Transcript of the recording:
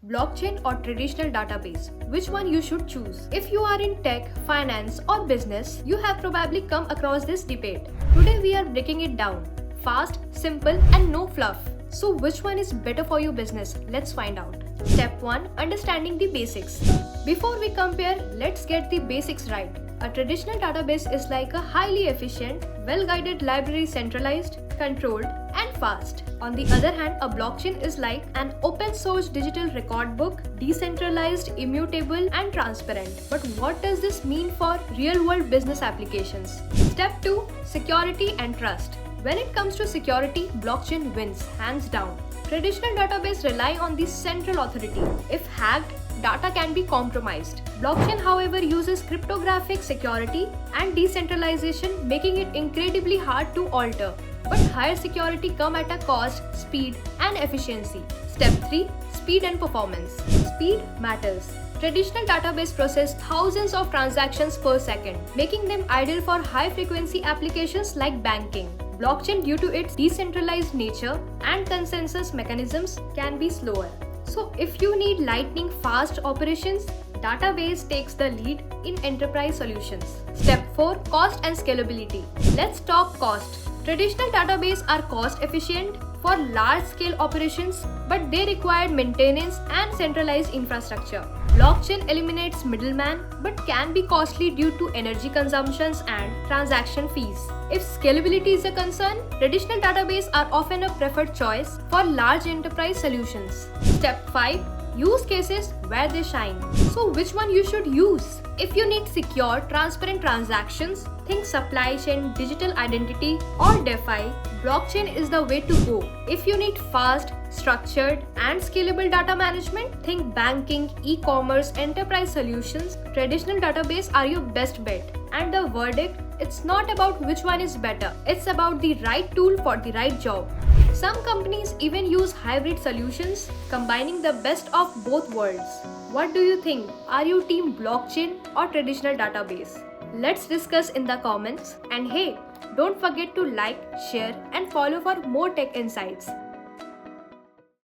blockchain or traditional database? Which one you should choose? If you are in tech, finance or business, you have probably come across this debate. Today we are breaking it down. Fast, simple and no fluff. So which one is better for your business? Let's find out. Step 1. Understanding the basics. Before we compare, let's get the basics right. A traditional database is like a highly efficient, well-guided library, centralized, controlled and fast. On the other hand, a blockchain is like an open source digital record book, decentralized, immutable and transparent. But what does this mean for real-world business applications? Step 2. Security and trust. When it comes to security, blockchain wins, hands down. Traditional database rely on the central authority. If hacked, data can be compromised. Blockchain, however, uses cryptographic security and decentralization, making it incredibly hard to alter. But higher security come at a cost, speed and efficiency. Step 3. Speed and performance. Speed matters. Traditional database process thousands of transactions per second, making them ideal for high-frequency applications like banking. Blockchain, due to its decentralized nature and consensus mechanisms, can be slower. So if you need lightning-fast operations, database takes the lead in enterprise solutions. Step 4. Cost and scalability. Let's talk cost. Traditional databases are cost efficient for large-scale operations, but they require maintenance and centralized infrastructure. Blockchain eliminates middlemen, but can be costly due to energy consumptions and transaction fees. If scalability is a concern, traditional databases are often a preferred choice for large enterprise solutions. Step 5. Use cases where they shine. So which one you should use? If you need secure, transparent transactions, think supply chain, digital identity or DeFi, blockchain is the way to go. If you need fast, structured and scalable data management, think banking, e-commerce, enterprise solutions, traditional databases are your best bet. And the verdict, it's not about which one is better, it's about the right tool for the right job. Some companies even use hybrid solutions, combining the best of both worlds. What do you think? Are you team blockchain or traditional database? Let's discuss in the comments. And hey, don't forget to like, share and follow for more tech insights.